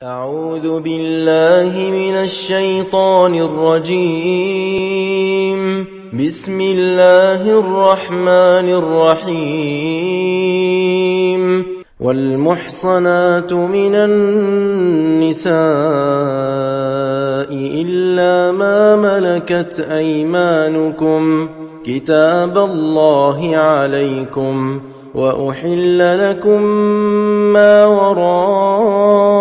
أعوذ بالله من الشيطان الرجيم. بسم الله الرحمن الرحيم. والمحصنات من النساء إلا ما ملكت أيمانكم كتاب الله عليكم، وأحل لكم ما وراء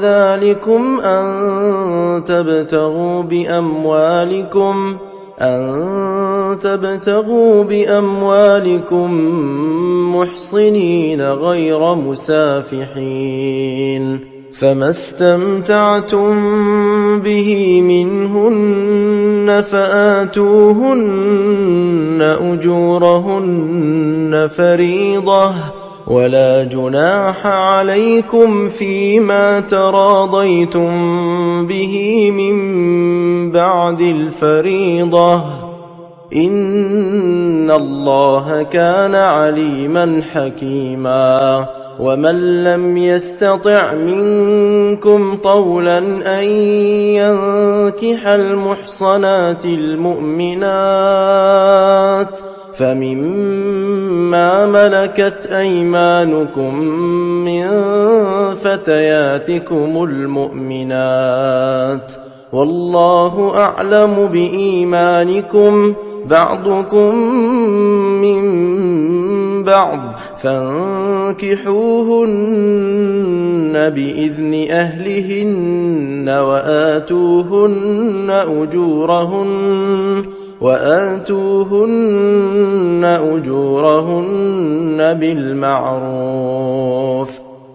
ذلكم أن تبتغوا بأموالكم محصنين غير مسافحين، فما استمتعتم به منهن فآتوهن أجورهن فريضة، ولا جناح عليكم فيما تراضيتم به من بعد الفريضة، إن الله كان عليما حكيما. ومن لم يستطع منكم طولا أن ينكح المحصنات المؤمنات فمما ملكت أيمانكم من فتياتكم المؤمنات، والله أعلم بإيمانكم، بعضكم من بعض، فانكحوهن بإذن أهلهن وآتوهن أجورهن بالمعروف،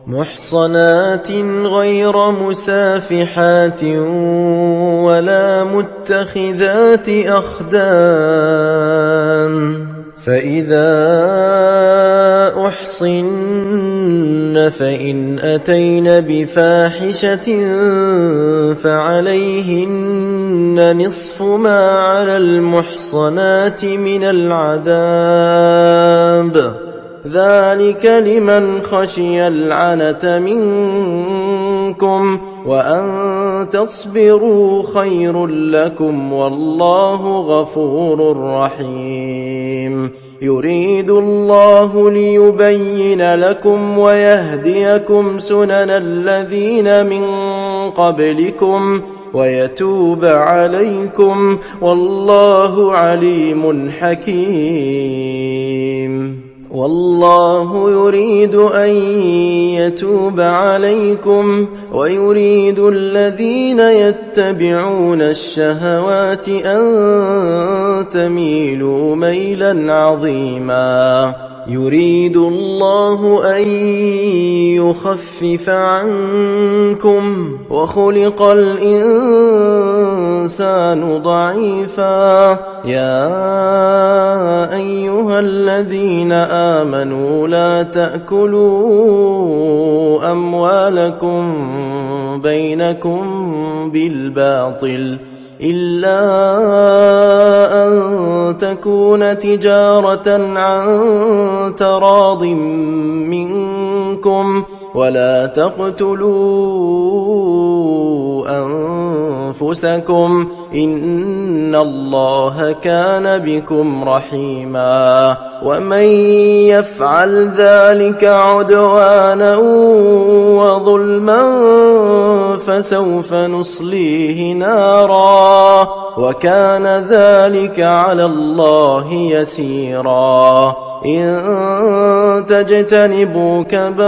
محصنات غير مسافحات ولا متخذات أخدان، فإذا أحصن فإن أتين بفاحشة فعليهن نصف ما على المحصنات من العذاب، ذلك لمن خشي العنة منكم، وأن تصبروا خير لكم، والله غفور رحيم. يريد الله ليبين لكم ويهديكم سنن الذين من قبلكم ويتوب عليكم، والله عليم حكيم. والله يريد أن يتوب عليكم، ويريد الذين يتبعون الشهوات أن تميلوا ميلا عظيما. يريد الله أن يخفف عنكم، وخلق الإنسان ضعيفا. يا أيها الذين آمنوا لا تأكلوا أموالكم بينكم بالباطل إلا أن تكون تجارة عن تراض منكم، ولا تقتلوا أنفسكم، إن الله كان بكم رحيما. ومن يفعل ذلك عدوانا وظلما فسوف نصليه نارا، وكان ذلك على الله يسيرا. إن تجتنبوا كبائر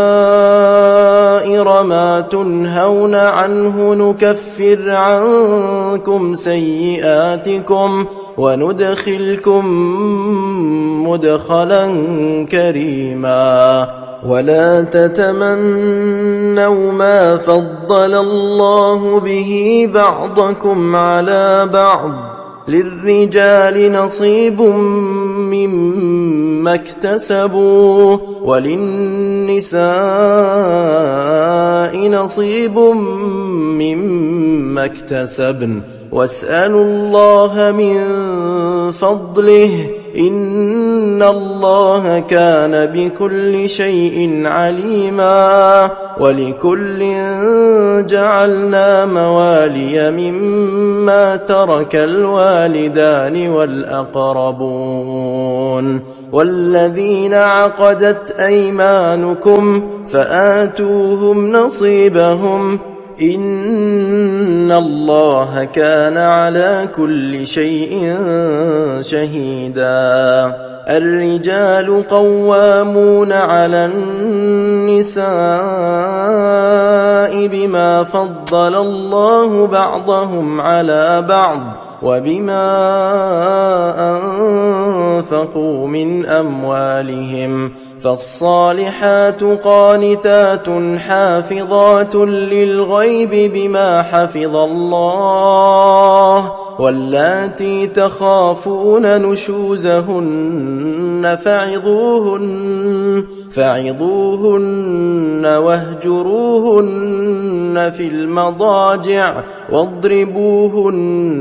ما تنهون عنه نكفر عنكم سيئاتكم وندخلكم مدخلا كريما. ولا تتمنوا ما فضل الله به بعضكم على بعض، للرجال نصيب مما اكتسبوا وللنساء نصيب مما اكتسبن، واسألوا الله من فضله إن الله كان بكل شيء عليما ولكل جعلنا موالي مما ترك الوالدان والأقربون والذين عقدت أيمانكم فآتوهم نصيبهم إن الله كان على كل شيء شهيدا الرجال قوامون على النساء بما فضل الله بعضهم على بعض وبما أنفقوا من أموالهم فالصالحات قانتات حافظات للغيب بما حفظ الله واللاتي تخافون نشوزهن فعظوهن واهجروهن في المضاجع واضربوهن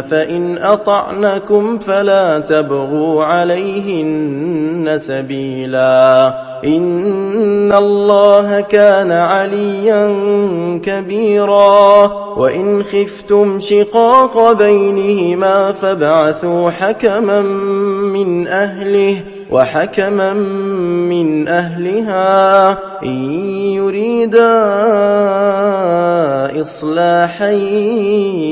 فإن أطعنكم فلا تبغوا عليهن سبيلا إن الله كان عليا كبيرا وإن خفتم شقاق بينهما فابعثوا حكما من أهله وحكما من أهلها إن يريدا إصلاحا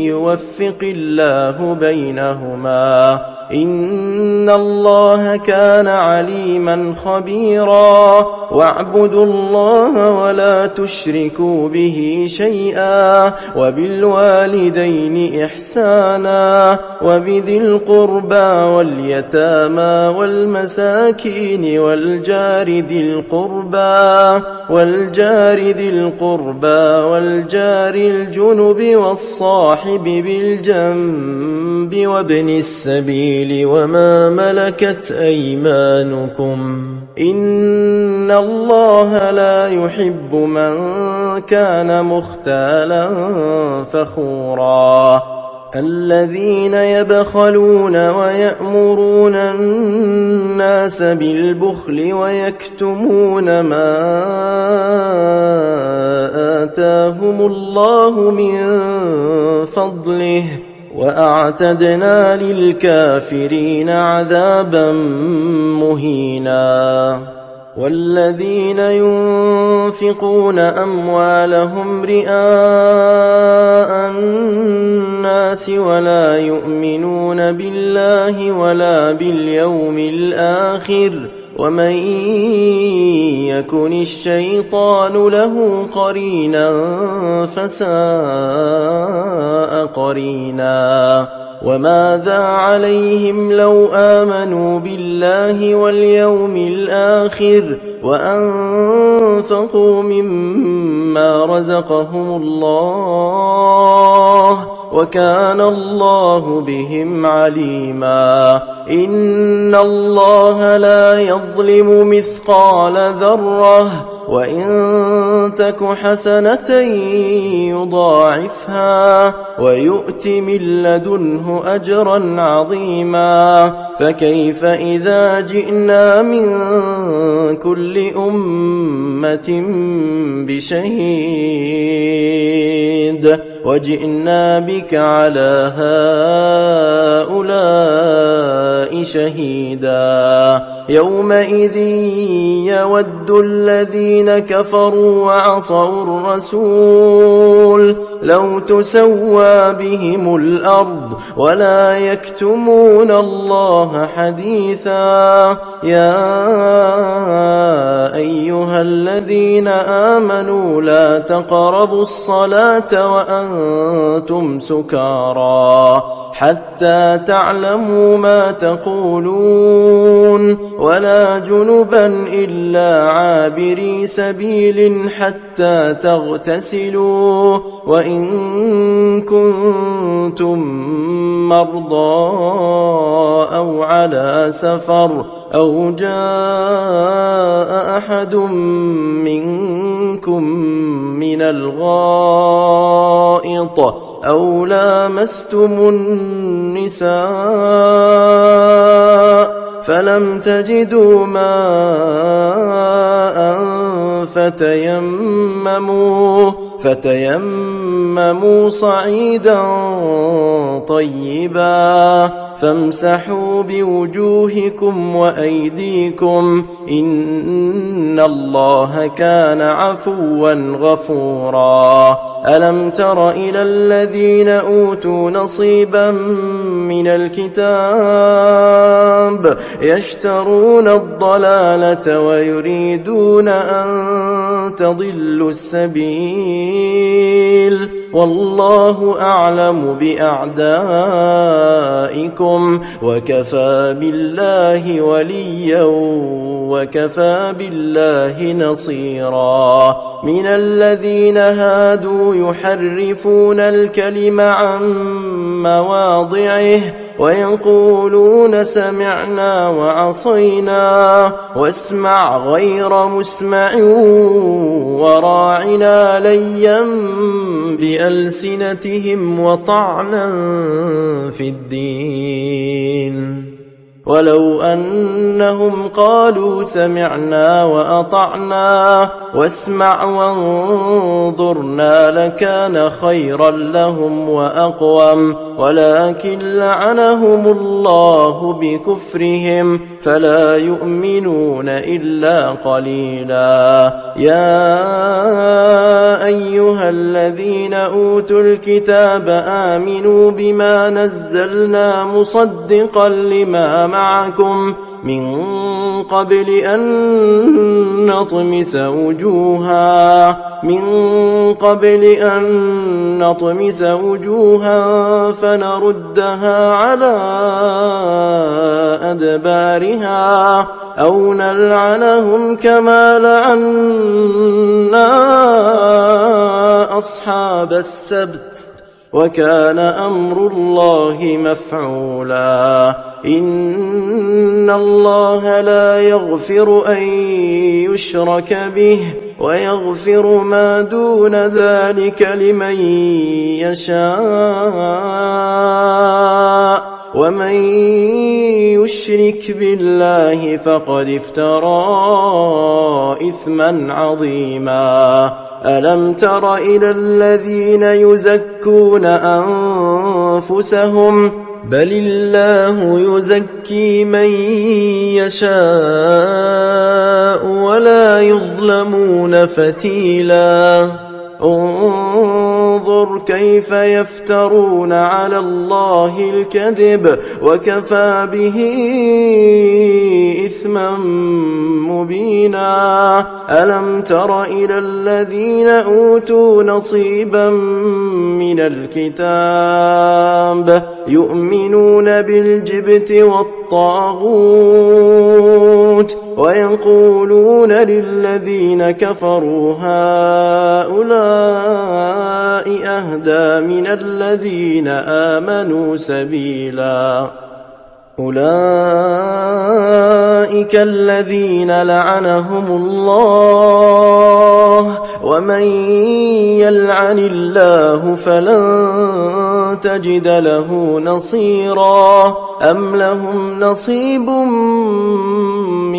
يوفق الله بينهما إن الله كان عليما خبيرا واعبدوا الله ولا تشركوا به شيئا وبالوالدين إحسانا وبذي القربى واليتامى والمساكين والجار ذي القربى والجار الجنب والصاحب بالجنب وابن السبيل وما ملكت أيمانكم إن الله لا يحب من كان مختالا فخورا الذين يبخلون ويأمرون الناس بالبخل ويكتمون ما آتاهم الله من فضله وأعتدنا للكافرين عذابا مهينا والذين ينفقون أموالهم رئاء الناس ولا يؤمنون بالله ولا باليوم الآخر ومن يكن الشيطان له قرينا فساء قرينا وماذا عليهم لو آمنوا بالله واليوم الآخر وأنفقوا مما رزقهم الله وكان الله بهم عليما إن الله لا يظلم مثقال ذرة وإن تك حسنة يضاعفها ويؤت من لدنه أجرا عظيما فكيف إذا جئنا من كل أمة بشهيد وجئنا بك على هؤلاء شهيدا يومئذ يود الذين كفروا وعصوا الرسول لو تسوى بهم الأرض ولا يكتمون الله حديثا يا أيها الذين آمنوا لا تقربوا الصلاة وأنتم سكارى حتى تعلموا ما تقولون ولا جنبا إلا عابري سبيل حتى تغتسلوا وإن كنتم مرضى أو على سفر أو جاء أحد منكم من الغائط أو لامستم النساء فلم تجدوا ماء فتيمموا صعيدا طيبا فامسحوا بوجوهكم وأيديكم إن الله كان عفوا غفورا ألم تر إلى الذين أوتوا نصيبا من الكتاب يشترون الضلالة ويريدون أن تضلوا السبيل والله أعلم بأعدائكم وكفى بالله وليا وكفى بالله نصيرا من الذين هادوا يحرفون الكلم عن مواضعه ويقولون سمعنا وعصينا واسمع غير مسمع وراعنا ليا بألسنتهم وطعنا في الدين ولو أنهم قالوا سمعنا وأطعنا واسمع وانظرنا لكان خيرا لهم وأقوم ولكن لعنهم الله بكفرهم فلا يؤمنون إلا قليلا يا أيها الذين أوتوا الكتاب آمنوا بما نزلنا مصدقا لما معكم من قبل أن نطمس وجوها فنردها على أدبارها أو نلعنهم كما لعنا أصحاب السبت وكان أمر الله مفعولا إن الله لا يغفر أن يشرك به ويغفر ما دون ذلك لمن يشاء ومن يشرك بالله فقد افترى إثما عظيما ألم تر إلى الذين يزكون أنفسهم بل الله يزكي من يشاء ولا يظلمون فتيلا انظر كيف يفترون على الله الكذب وكفى به إثما مبينا ألم تر إلى الذين أوتوا نصيبا من الكتاب يؤمنون بالجبت والطاغوت ويقولون للذين كفروا هؤلاء أهدى من الذين آمنوا سبيلا أولئك الذين لعنهم الله ومن يلعن الله فلن تجد له نصيرا أم لهم نصيب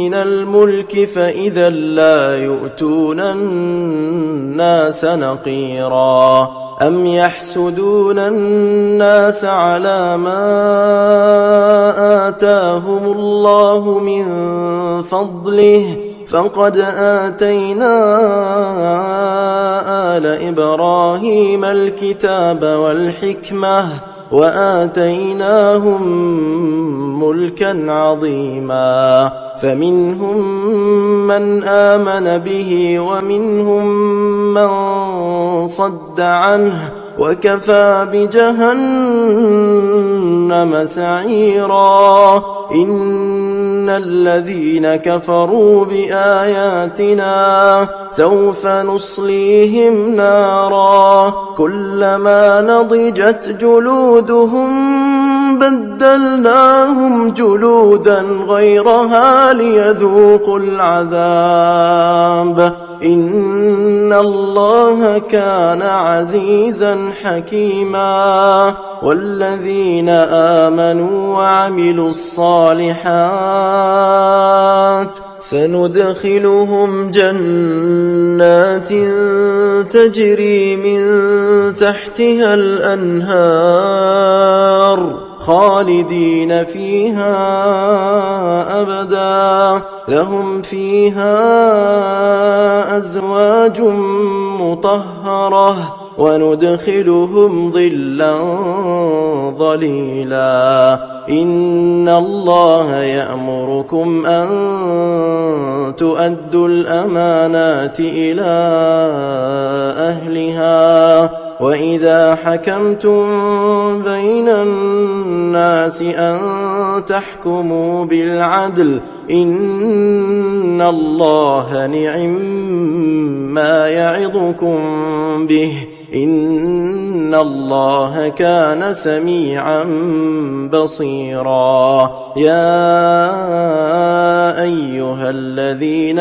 من الملك فإذا لا يؤتون الناس نقيرا أم يحسدون الناس على ما آتاهم الله من فضله فقد آتينا آل إبراهيم الكتاب والحكمة وآتيناهم ملكا عظيما فمنهم من آمن به ومنهم من صد عنه وكفى بجهنم سعيرا إن الذين كفروا بآياتنا سوف نصليهم نارا كلما نضجت جلودهم بدلناهم جلودا غيرها ليذوقوا العذاب إن الله كان عزيزا حكيما والذين آمنوا وعملوا الصالحات سندخلهم جنات تجري من تحتها الأنهار خالدين فيها أبدا لهم فيها أزواج مطهرة وندخلهم ظلا ظليلا إن الله يأمركم أن تؤدوا الأمانات إلى أهلها وإذا حكمتم بين الناس أن تحكموا بالعدل إن الله نعم ما يعظكم به إن الله كان سميعا بصيرا يا أيها الذين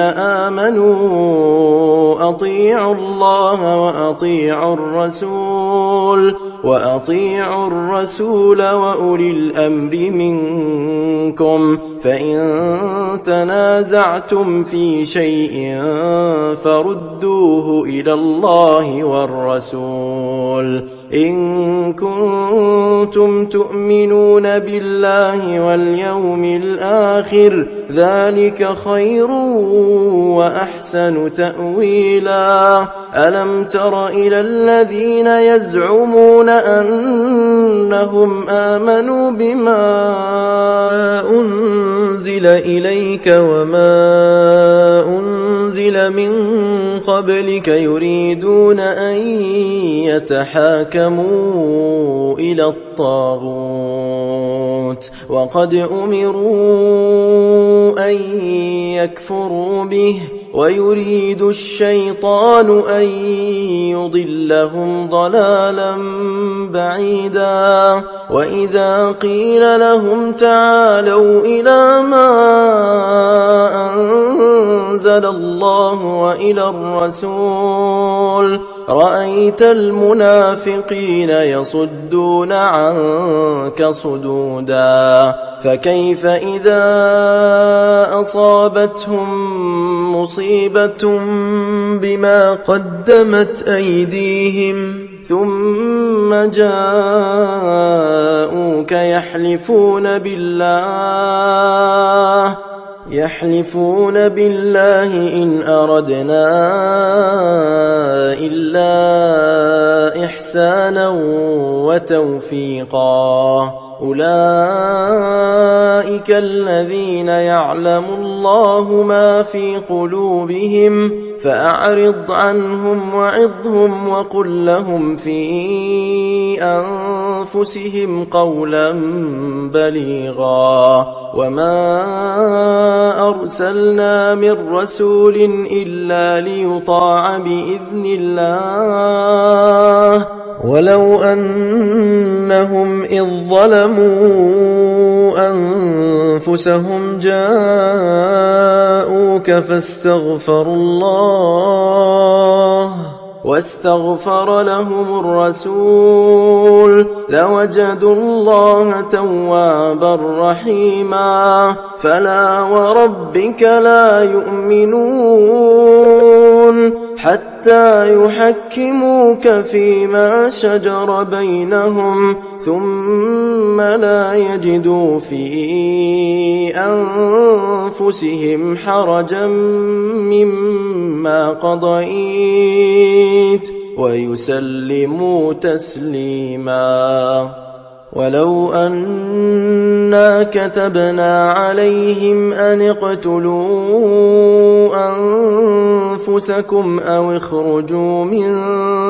آمنوا أطيعوا الله وأطيعوا الرسول وأولي الأمر منكم فإن تنازعتم في شيء فردوه إلى الله والرسول إن كنتم تؤمنون بالله واليوم الآخر ذلك خير وأحسن تأويلا ألم تر إلى الذين يزعمون أنهم آمنوا بما أنزل إليك وما أنزل من قبلك يريدون أن يتحاكموا إلى الطاغوت وقد أمروا أن يكفروا به ويريد الشيطان أن يضلهم ضلالا بعيدا وإذا قيل لهم تعالوا إلى ما أنزل الله وإلى الرسول رأيت المنافقين يصدون عنك صدودا فكيف إذا أصابتهم مصيبة بما قدمت أيديهم ثم جاءوك يحلفون بالله إن أردنا إلا إحسانا وتوفيقا أولئك الذين يعلم الله ما في قلوبهم فأعرض عنهم وعظهم وقل لهم في أنفسهم قولا بليغا وما أرسلنا من رسول إلا ليطاع بإذن الله ولو أنهم إذ ظلموا أنفسهم جاءوك واستغفر لهم الرسول لوجدوا الله توابا رحيما فلا وربك لا يؤمنون حتى يحكموك فيما شجر بينهم ثم لا يجدوا في أنفسهم حرجا مما قضيت ويسلموا تسليما ولو أنا كتبنا عليهم أن اقتلوا أنفسكم أو اخرجوا من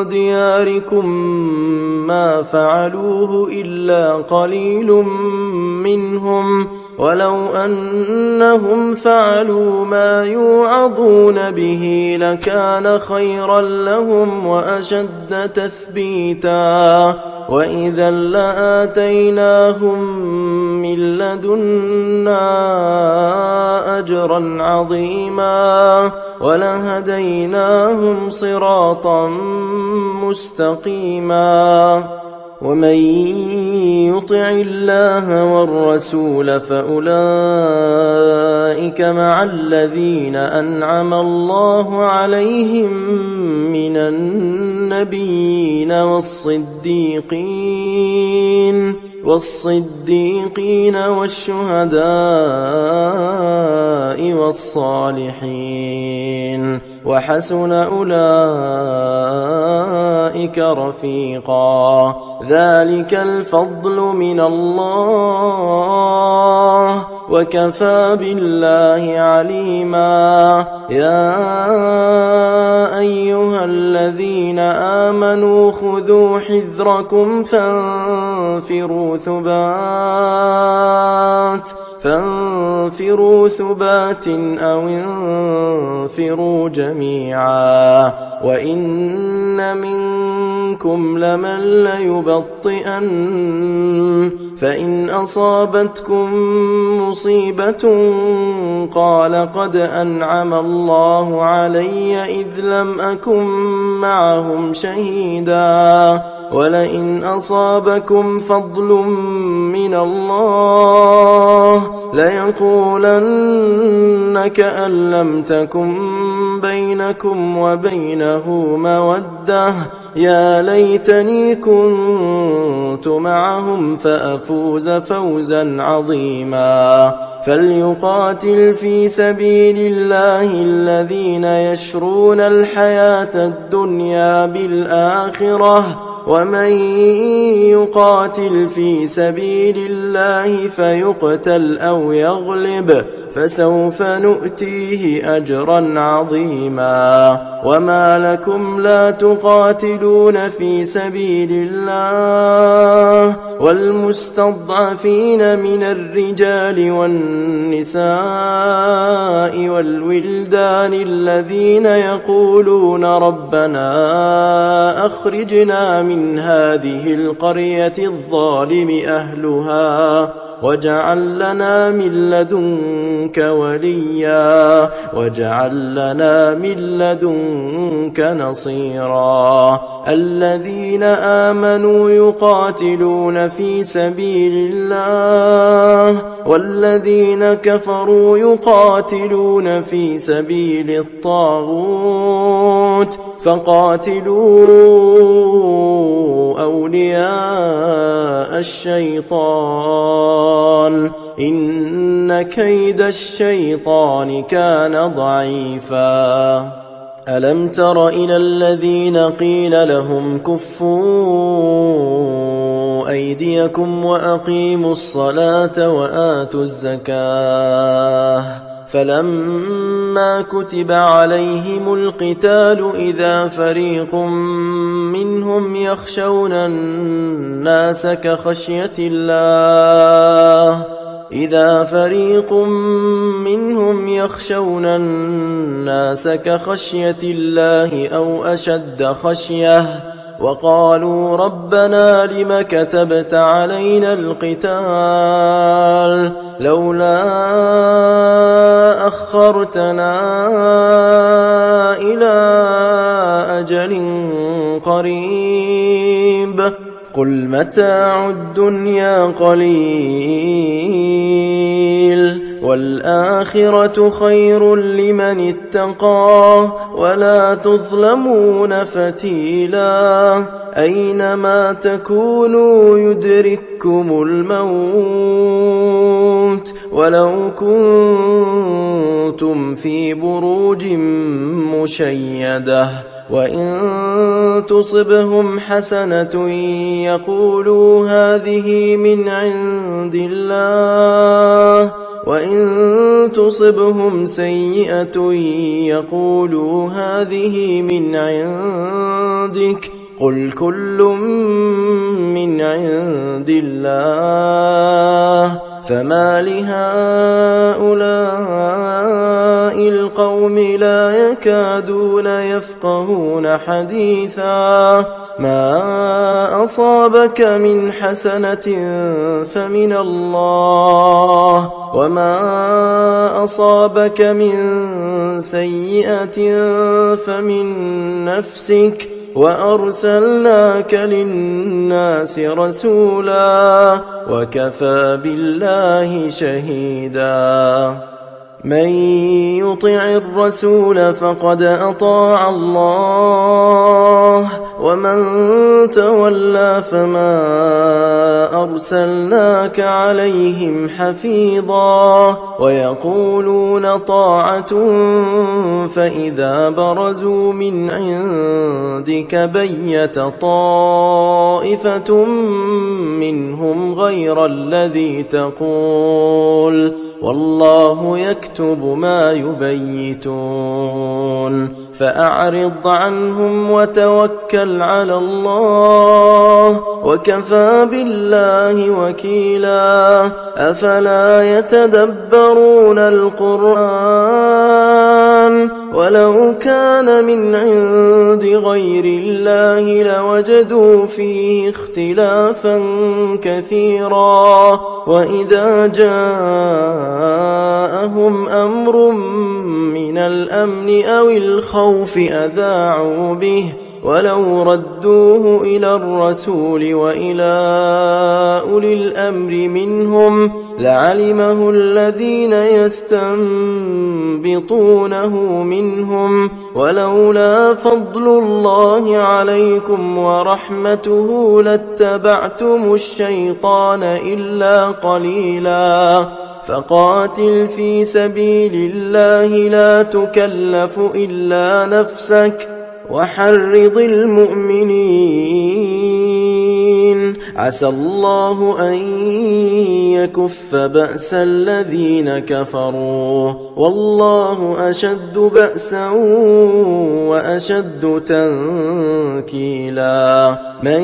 دياركم ما فعلوه إلا قليل منهم ولو أنهم فعلوا ما يوعظون به لكان خيرا لهم وأشد تثبيتا وإذا لآتيناهم من لدنا أجرا عظيما ولهديناهم صراطا مستقيما. ومن يطع الله والرسول فأولئك مع الذين أنعم الله عليهم من النبيين والصديقين والشهداء والصالحين وحسن أولئك رفيقا. ذلك الفضل من الله وكفى بالله عليما. يا أيها الذين آمنوا خذوا حذركم فانفروا ثبات أو انفروا جميعا. وإن منكم لمن ليبطئن فإن أصابتكم مصيبة قال قد أنعم الله علي إذ لم أكن معهم شهيدا ولئن أصابكم فضل من الله ليقولن كأن لم تكن بينكم وبينه مودة يا ليتني كنت معهم فأفوز فوزا عظيما. فليقاتل في سبيل الله الذين يشرون الحياة الدنيا بالآخرة ومن يقاتل في سبيل الله فيقتل أو يغلب فسوف نؤتيه أجرا عظيما. وما لكم لا تقاتلون في سبيل الله والمستضعفين من الرجال والنساء والولدان الذين يقولون ربنا أخرجنا من هذه القرية الظالم أهلها واجعل لنا من لدنك وليا واجعل لنا من لدنك نصيرا. الذين آمنوا يقاتلون في سبيل الله والذين كفروا يقاتلون في سبيل الطاغوت فقاتلوا أولياء الشيطان إن كيد الشيطان كان ضعيفا. ألم تر إلى الذين قيل لهم كفوا أيديكم وأقيموا الصلاة وآتوا الزكاة فلما كتب عليهم القتال إذا فريق منهم يخشون الناس كخشية الله أو أشد خشية وقالوا ربنا لم كتبت علينا القتال لولا أخرتنا إلى أجل قريب قل متاع الدنيا قليل والآخرة خير لمن اتقى ولا تظلمون فتيلا أينما تكونوا يدرككم الموت ولو كنتم في بروج مشيدة وإن تصبهم حسنة يقولوا هذه من عند الله وإن تصبهم سيئة يقولوا هذه من عندك قل كل من عند الله فما لهؤلاء القوم لا يكادون يفقهون حديثا ما أصابك من حسنة فمن الله وما أصابك من سيئة فمن نفسك وأرسلناك للناس رسولا وكفى بالله شهيدا من يطع الرسول فقد أطاع الله ومن تولى فما أرسلناك عليهم حفيظا ويقولون طاعة فإذا برزوا من عندك بيت طائفة منهم غير الذي تقول والله يكتب ما يبيتون فأعرض عنهم وتوكل على الله وكفى بالله وكيلا أفلا يتدبرون القرآن ولو كان من عند غير الله لوجدوا فيه اختلافا كثيرا وإذا جاءهم أمر من الأمن أو الخوف أذاعوا به ولو ردوه إلى الرسول وإلى أولي الأمر منهم لعلمه الذين يستنبطونه منهم ولولا فضل الله عليكم ورحمته لاتبعتم الشيطان إلا قليلا فقاتل في سبيل الله لا تكلف إلا نفسك وحرض المؤمنين عسى الله أن يكف بأس الذين كفروا والله أشد بأسا وأشد تنكيلا من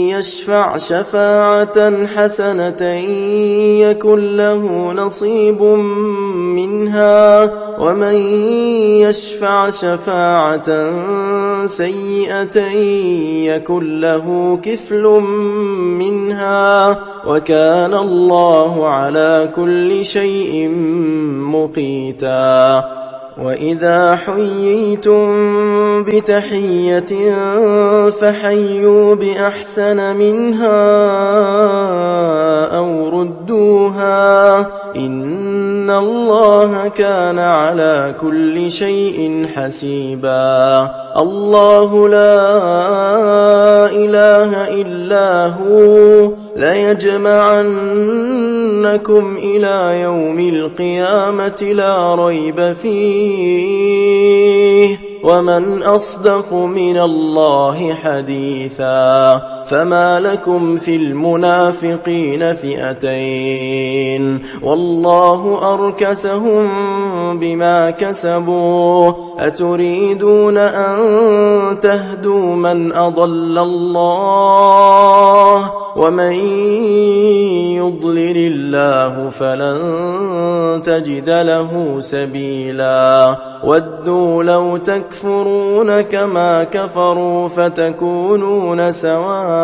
يشفع شفاعة حسنة يكن له نصيب منها ومن يشفع شفاعة سيئة يكن له كفل منها وكان الله على كل شيء مقيتا وإذا حييتم بتحية فحيوا بأحسن منها أو ردوها إن الله كان على كل شيء حسيبا الله لا إله إلا هو ليجمعنكم إلى يوم القيامة لا ريب فيه ومن أصدق من الله حديثا فما لكم في المنافقين فئتين والله أركسهم بما كسبوا أتريدون أن تهدوا من أضل الله ومن يضلل الله فلن تجد له سبيلا ودوا لو تكفرون كما كفروا فتكونون سواء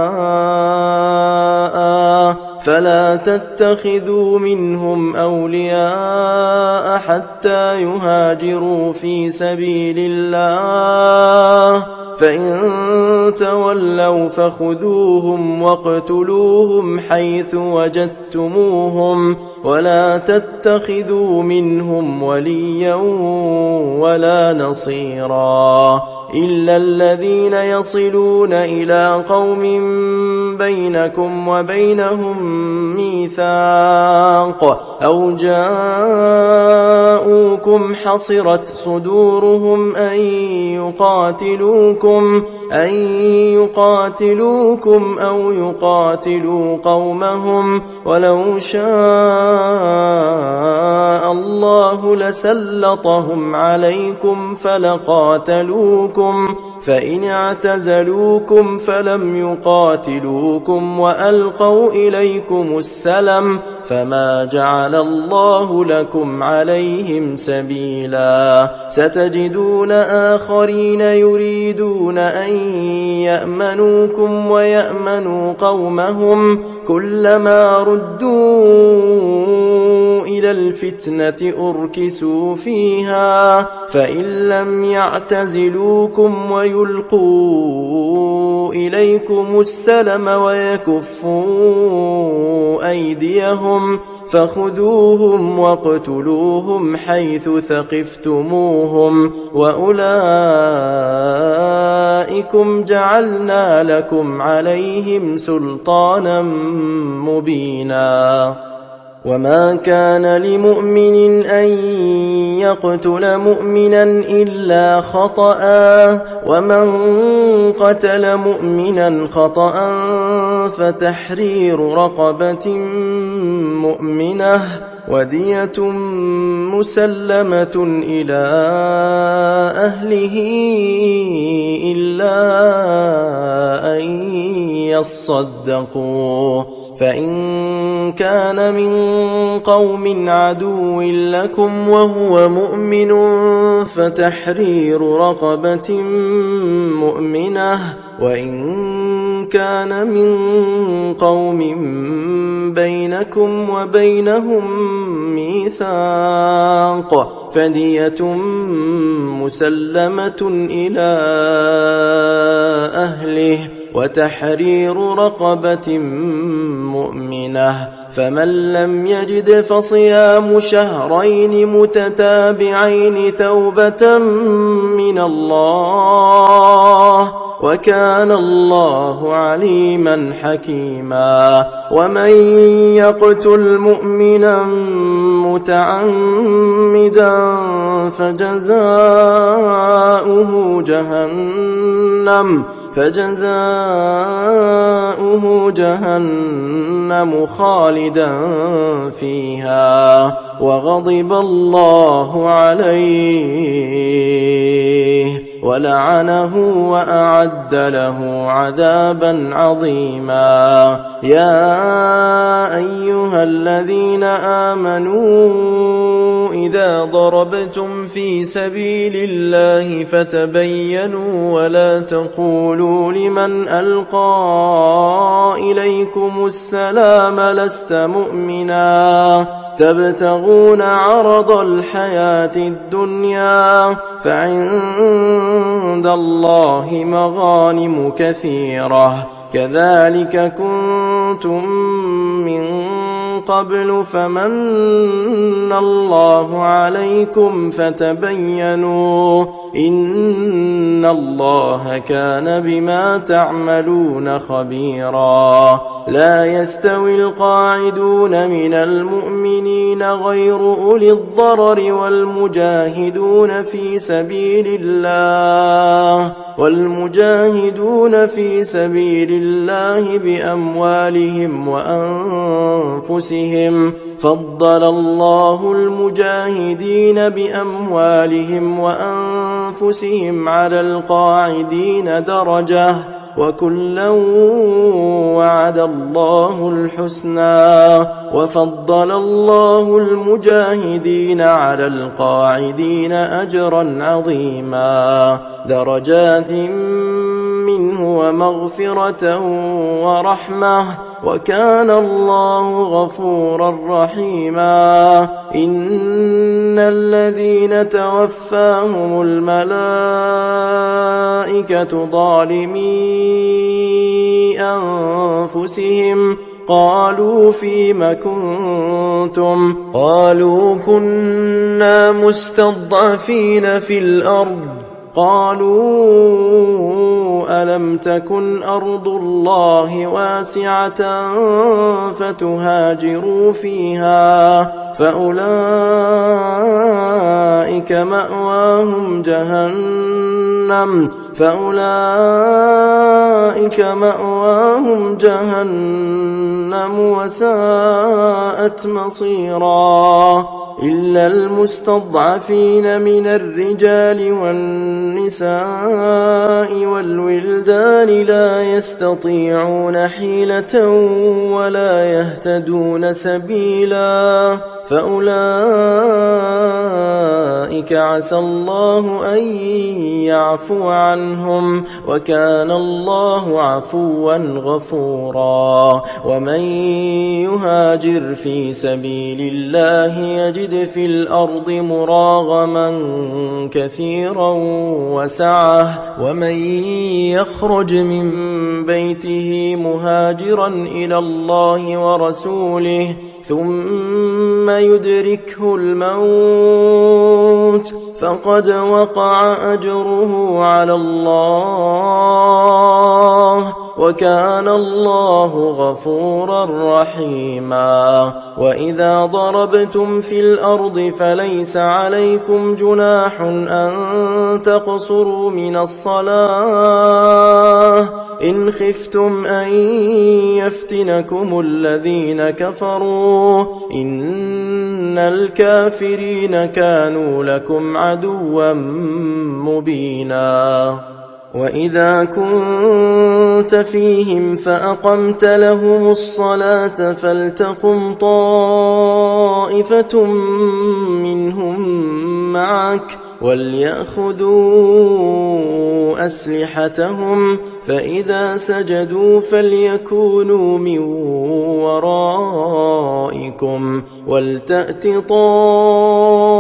فلا تتخذوا منهم أولياء حتى يهاجروا في سبيل الله فإن تولوا فخذوهم واقتلوهم حيث وجدتموهم ولا تتخذوا منهم وليا ولا نصيرا إلا الذين يصلون إلى قوم بينكم وبينهم ميثاق أو جاءوكم حصرت صدورهم أن يقاتلوكم أو يقاتلوا قومهم ولو شاء الله لسلطهم عليكم فلقاتلوكم فإن اعتزلوكم فلم يقاتلوكم وألقوا إليكم السلم فما جعل الله لكم عليهم سبيلا ستجدون آخرين يريدون أن يأمنوكم ويأمنوا قومهم كلما ردوا إلى الفتنة أركسوا فيها فإن لم يعتزلوكم ويلقوا إليكم السلم ويكفوا أيديهم فخذوهم واقتلوهم حيث ثقفتموهم وأولئكم جعلنا لكم عليهم سلطانا مبينا وما كان لمؤمن أن يقتل مؤمنا إلا خطأ ومن قتل مؤمنا خطأ فتحرير رقبة مؤمنة ودية مسلمة إلى أهله إلا أن يصدقوا فإن كان من قوم عدو لكم وهو مؤمن فتحرير رقبة مؤمنة وإن كان من قوم بينكم وبينهم ميثاق فدية مسلمة إلى أهله وتحرير رقبة مؤمنة فمن لم يجد فصيام شهرين متتابعين توبة من الله وكان الله عليما حكيما ومن يقتل مؤمنا متعمدا فجزاؤه جهنم خالدا فيها وغضب الله عليه ولعنه وأعد له عذابا عظيما يا أيها الذين آمنوا إذا ضربتم في سبيل الله فتبينوا ولا تقولوا لمن ألقى إليكم السلام لست مؤمنا تبتغون عرض الحياة الدنيا فعند الله مغانم كثيرة كذلك كنتم من قبل فمن الله عليكم فتبينوا إن الله كان بما تعملون خبيرا لا يستوي القاعدون من المؤمنين غير أولي الضرر والمجاهدون في سبيل الله بأموالهم وأنفسهم فضل الله المجاهدين بأموالهم وأنفسهم على القاعدين درجة وكلا وعد الله الحسنى وفضل الله المجاهدين على القاعدين أجرا عظيما درجات منه ومغفرة ورحمة وكان الله غفورا رحيما إن الذين توفاهم الملائكة ظالمي أنفسهم قالوا فيم كنتم قالوا كنا مستضعفين في الأرض قالوا ألم تكن أرض الله واسعة فتهاجروا فيها فأولئك مأواهم جهنم وساءت مصيرا إلا المستضعفين من الرجال والنساء والولدان لا يستطيعون حيلة ولا يهتدون سبيلا فأولئك عسى الله أن يعفو عنهم وكان الله عفوا غفورا ومن يهاجر في سبيل الله يجد في الأرض مراغما كثيرا وسعة ومن يخرج من بيته مهاجرا إلى الله ورسوله ثم يدركه الموت فقد وقع أجره على الله وكان الله غفورا رحيما وإذا ضربتم في الأرض فليس عليكم جناح أن تقصروا من الصلاة إن خفتم أن يفتنكم الذين كفروا إن الكافرين كانوا لكم عدوا مبينا وإذا كنت فيهم فأقمت لهم الصلاة فلتقم طائفة منهم معك وليأخذوا أسلحتهم فإذا سجدوا فليكونوا من ورائكم ولتأت طائفة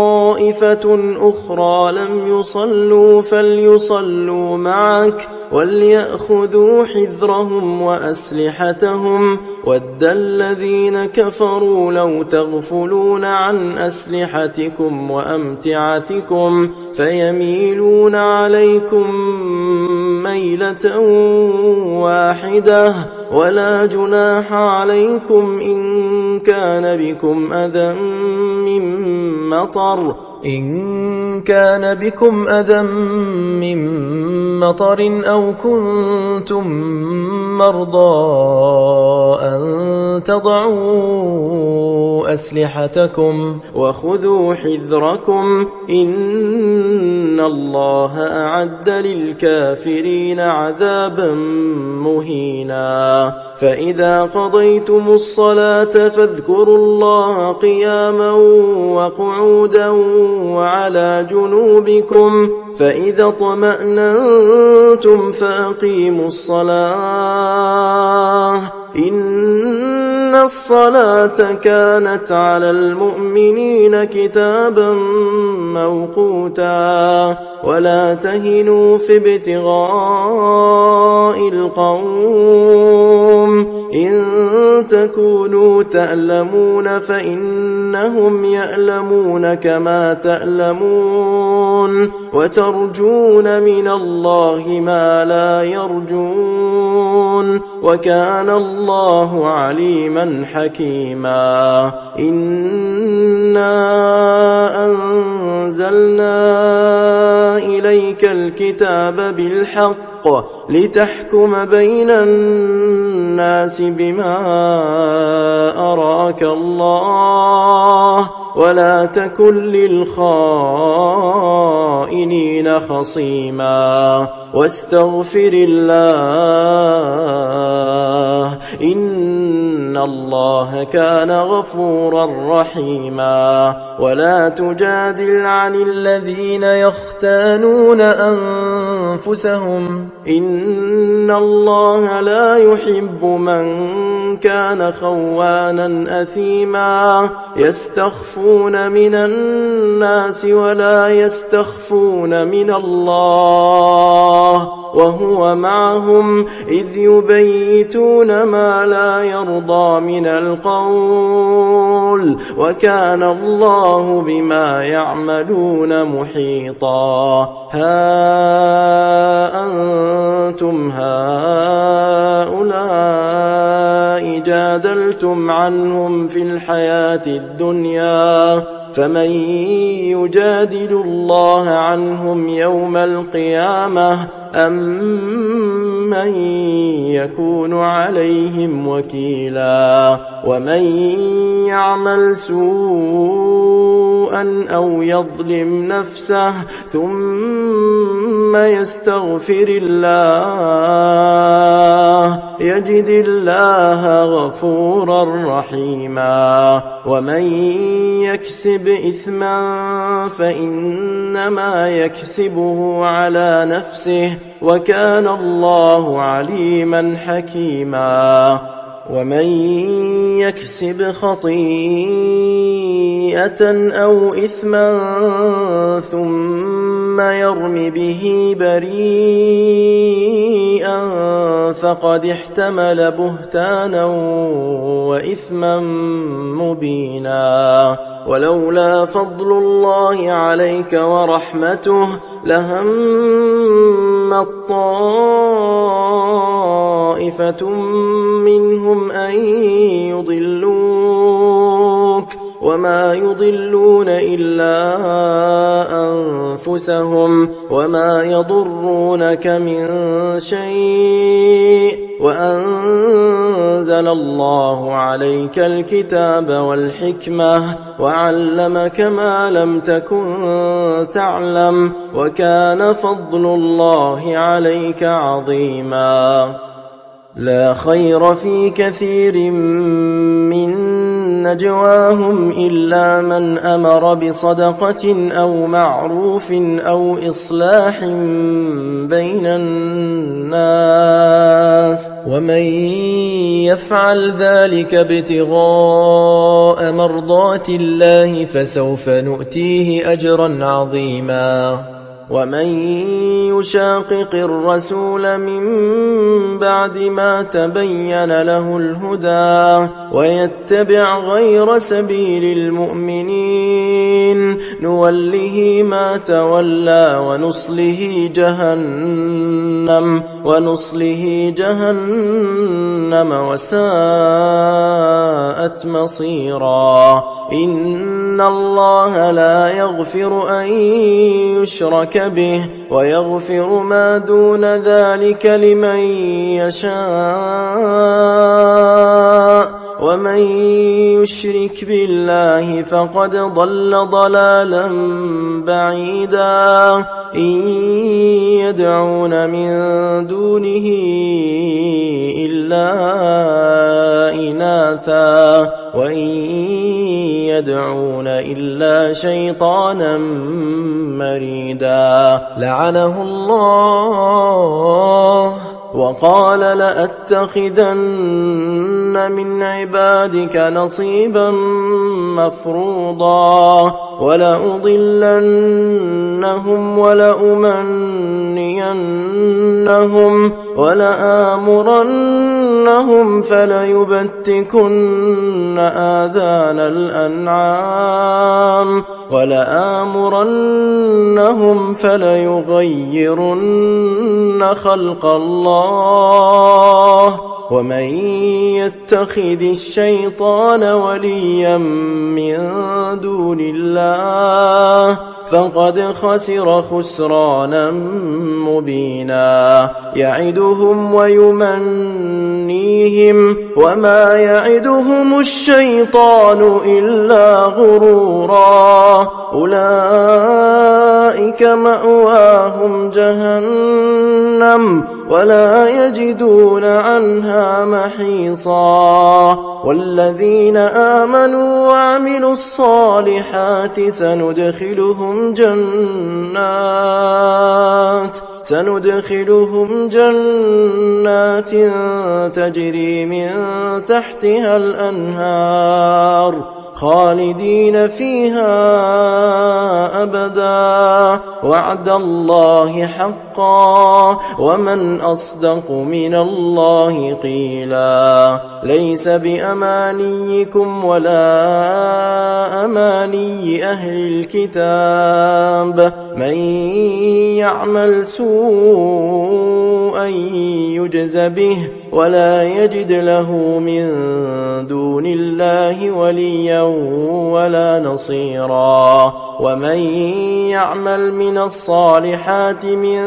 أخرى لم يصلوا فليصلوا معك وليأخذوا حذرهم وأسلحتهم ود الذين كفروا لو تغفلون عن أسلحتكم وأمتعتكم فيميلون عليكم ميلة واحدة ولا جناح عليكم إن كان بكم أذى من مطر أو كنتم مرضى أن تضعوا أسلحتكم وخذوا حذركم إن الله أعد للكافرين عذابا مهينا فإذا قضيتم الصلاة فاذكروا الله قياما وقعودا وعلى جنوبكم فإذا اطمأننتم فأقيموا الصلاة إن الصلاة كانت على المؤمنين كتابا موقوتا ولا تهنوا في ابتغاء القوم إن تكونوا تألمون فإنهم يألمون كما تألمون وترجون من الله ما لا يرجون وكان الله عليما حكيما إنا أنزلنا إليك الكتاب بالحق لتحكم بين الناس بما أراك الله ولا تكن للخائنين خصيما واستغفر الله إن الله كان غفورا رحيما ولا تجادل عن الذين يختانون أنفسهم إن الله لا يحب من كان خوانا أثيما يستخفون من الناس ولا يستخفون من الله وهو معهم إذ يبيتون ما لا يرضى من القول وكان الله بما يعملون محيطا. ها أنتم هؤلاء جادلتم عنهم في الحياة الدنيا فمن يجادل الله عنهم يوم القيامة أم من يكون عليهم وكيلا. ومن يعمل سوءا أو يظلم نفسه ثم يستغفر الله يجد الله غفورا رحيما. ومن يكسب إثما فإنما يكسبه على نفسه وكان الله عليما حكيما. ومن يكسب خطيئة أو إثما ثم يرم به بريئا فقد احتمل بهتانا وإثما مبينا. ولولا فضل الله عليك ورحمته لهم طائفة منهم أن يضلوك وما يضلون إلا أنفسهم وما يضرونك من شيء وأنزل الله عليك الكتاب والحكمة وعلمك ما لم تكن تعلم وكان فضل الله عليك عظيما. لا خير في كثير من نجواهم إلا من أمر بصدقة أو معروف أو إصلاح بين الناس ومن يفعل ذلك ابتغاء مرضات الله فسوف نؤتيه أجرا عظيما. ومن يشاقق الرسول من بعد ما تبين له الهدى ويتبع غير سبيل المؤمنين نوله ما تولى ونصله جهنم وساءت مصيرا. إن الله لا يغفر أن يشرك به ويغفر ما دون ذلك لمن يشاء ومن يشرك بالله فقد ضل ضلالا بعيدا. إن يدعون من دونه إلا إناثا وإن يدعون إلا شيطانا مريدا لعنه الله وقال لأتخذن من عبادك نصيبا مفروضا ولأضلنهم ولأمنينهم ولآمرنهم فليبتكن آذان الأنعام ولآمرنهم فليغيرن خلق الله ومن يتخذ الشيطان وليا من دون الله فقد خسر خسرانا مبينا. يعدهم ويمنيهم وما يعدهم الشيطان إلا غرورا. أولئك مأواهم جهنم ولا يجدون عنها محيصا. والذين آمنوا وعملوا الصالحات سندخلهم جنات تجري من تحتها الأنهار خالدين فيها أبدا وعد الله حقا ومن أصدق من الله قيلا ليس بأمانيكم ولا أماني أهل الكتاب من يعمل سوءا يجز به ولا يجد له من دون الله وليا ولا نصيرا ومن يعمل من الصالحات من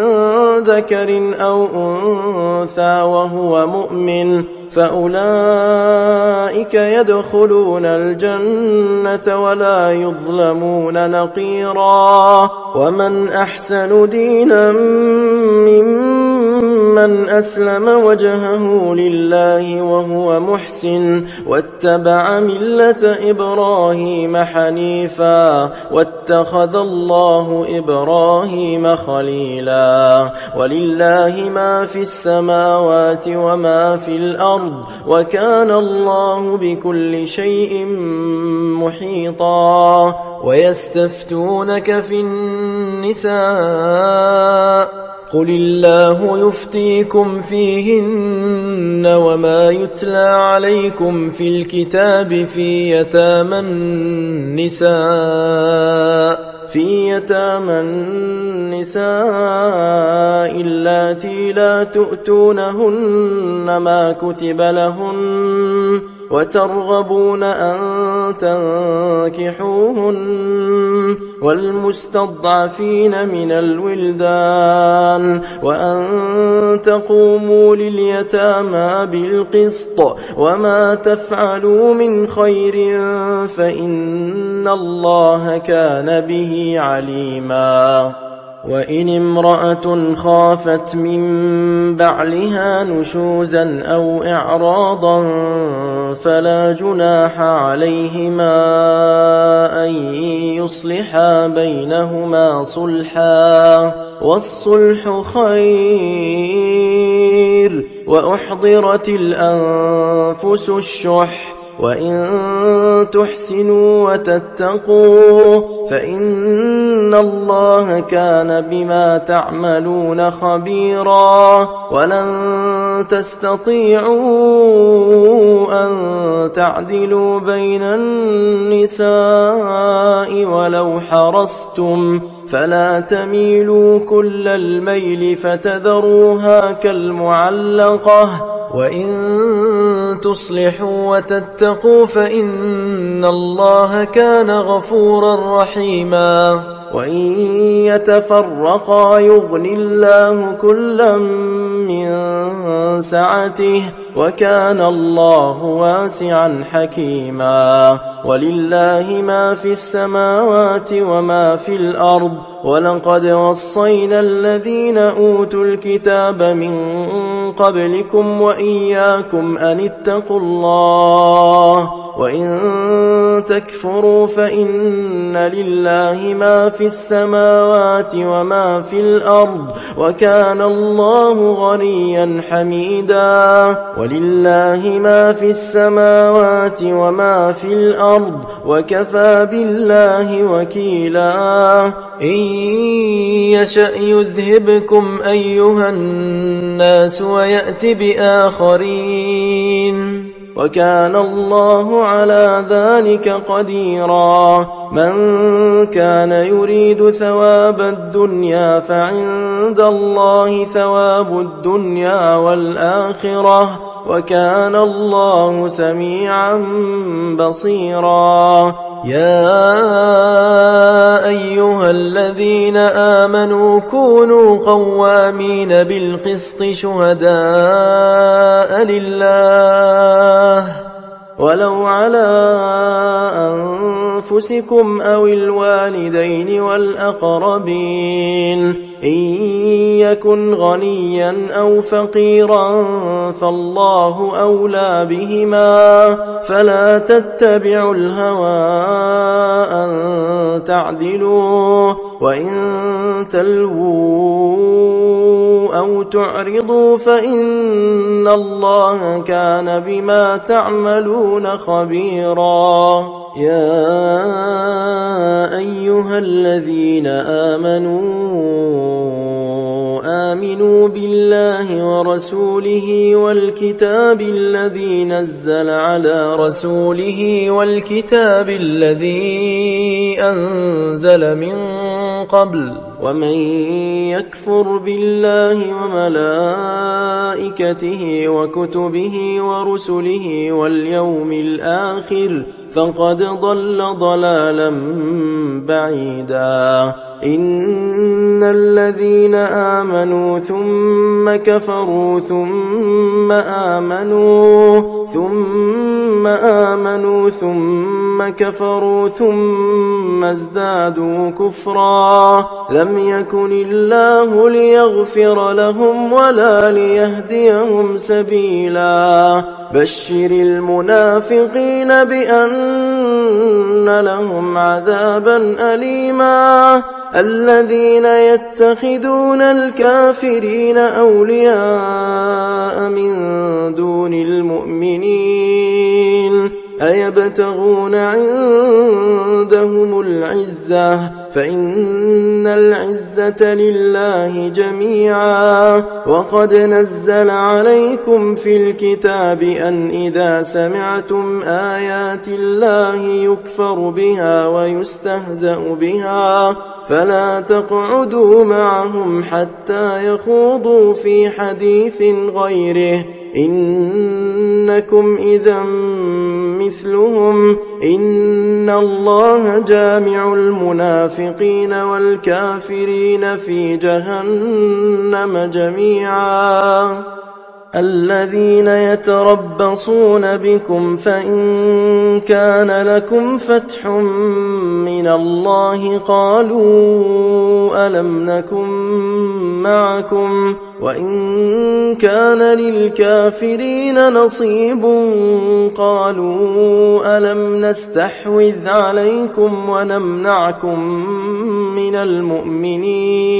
ذكر أو أنثى وهو مؤمن فأولئك يدخلون الجنة ولا يظلمون نقيرا ومن أحسن دينا ممن أسلم وجهه لله وهو محسن واتبع ملة إبراهيم حنيفا واتخذ الله إبراهيم خليلا ولله ما في السماوات وما في الأرض وكان الله بكل شيء محيطا ويستفتونك في النساء قل الله يفتيكم فيهن وما يتلى عليكم في الكتاب في يتامى النساء اللاتي لا تؤتونهن ما كتب لهن وترغبون أن تنكحوهن والمستضعفين من الولدان وأن تقوموا لليتامى بالقسط وما تفعلوا من خير فإن الله كان به عليما وإن امرأة خافت من بعلها نشوزا أو إعراضا فلا جناح عليهما أن يصلحا بينهما صلحا والصلح خير وأحضرت الأنفس الشح وإن تحسنوا وتتقوا فإن الله كان بما تعملون خبيرا ولن تستطيعوا أن تعدلوا بين النساء ولو حرصتم فلا تميلوا كل الميل فتذروها كالمعلقة وإن تصلحوا وتتقوا فإن الله كان غفورا رحيما وإن يتفرقا يغن الله كلا من سعته وكان الله واسعا حكيما ولله ما في السماوات وما في الأرض ولقد وصينا الذين أوتوا الكتاب من قبلكم وإياكم أن اتقوا الله وإن تكفروا فإن لله ما في السماوات وما في الأرض وكان الله غنيا حميدا ولله ما في السماوات وما في الأرض وكفى بالله وكيلا إن يشأ يذهبكم أيها الناس ويأت بآخرين وكان الله على ذلك قديرا من كان يريد ثواب الدنيا فعند الله ثواب الدنيا والآخرة وكان الله سميعا بصيرا يا أيها الذين آمنوا كونوا قوامين بالقسط شهداء لله ولو على أنفسكم أو الوالدين والأقربين إن يكن غنيا أو فقيرا فالله أولى بهما فلا تتبعوا الهوى أن تعدلوا وإن تلووا أو تعرضوا فإن الله كان بما تعملون خبيرا يا أيها الذين آمنوا بالله ورسوله والكتاب الذي نزل على رسوله والكتاب الذي أنزل من قبل ومن يكفر بالله وملائكته وكتبه ورسله واليوم الآخر فقد ضل ضلالا بعيدا إن الذين آمنوا ثم كفروا ثم آمنوا ثم كفروا ثم ازدادوا كفرا لم يكن الله ليغفر لهم ولا ليهديهم سبيلا بشر المنافقين بأن لهم عذابا أليما الذين يتخذون الكافرين أولياء من دون المؤمنين أيبتغون عندهم العزة فإن العزة لله جميعا وقد نزل عليكم في الكتاب أن إذا سمعتم آيات الله يكفر بها ويستهزأ بها فلا تقعدوا معهم حتى يخوضوا في حديث غيره إنكم إذا مثلهم إن الله جامع المنافقين والكافرين في جهنم جميعا الذين يتربصون بكم فإن كان لكم فتح من الله قالوا ألم نكن معكم وإن كان للكافرين نصيب قالوا ألم نستحوذ عليكم ونمنعكم من المؤمنين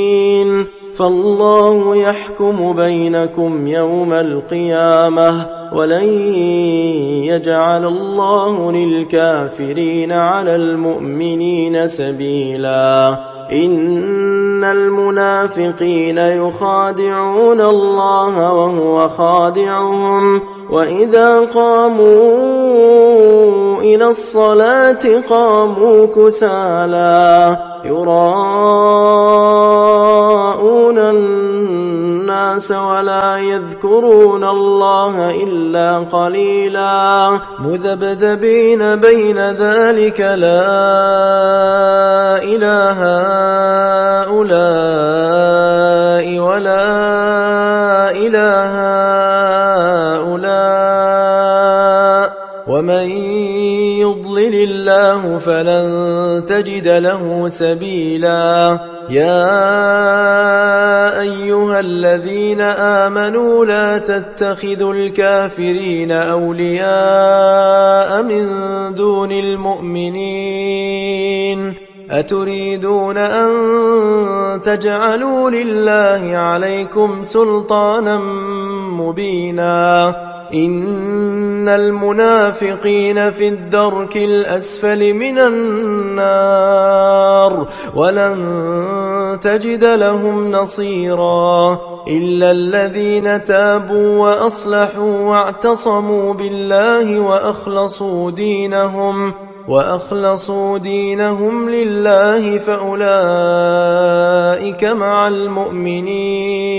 فالله يحكم بينكم يوم القيامة ولن يجعل الله للكافرين على المؤمنين سبيلا إن المنافقين يخادعون الله وهو خادعهم وإذا قاموا إلى الصلاة قاموا كسالى يراءون الناس ولا يذكرون الله إلا قليلا مذبذبين بين ذلك لا إله هؤلاء ولا إله هؤلاء ومن يضلل الله فلن تجد له سبيلا يا أيها الذين آمنوا لا تتخذوا الكافرين أولياء من دون المؤمنين أتريدون أن تجعلوا لله عليكم سلطانا مبينا إن المنافقين في الدرك الأسفل من النار ولن تجد لهم نصيرا إلا الذين تابوا وأصلحوا واعتصموا بالله وأخلصوا دينهم لله فأولئك مع المؤمنين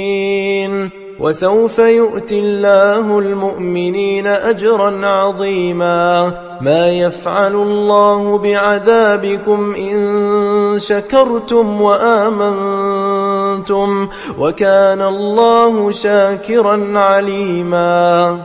وسوف يؤتي الله المؤمنين أجرا عظيما ما يفعل الله بعذابكم إن شكرتم وآمنتم وكان الله شاكرا عليما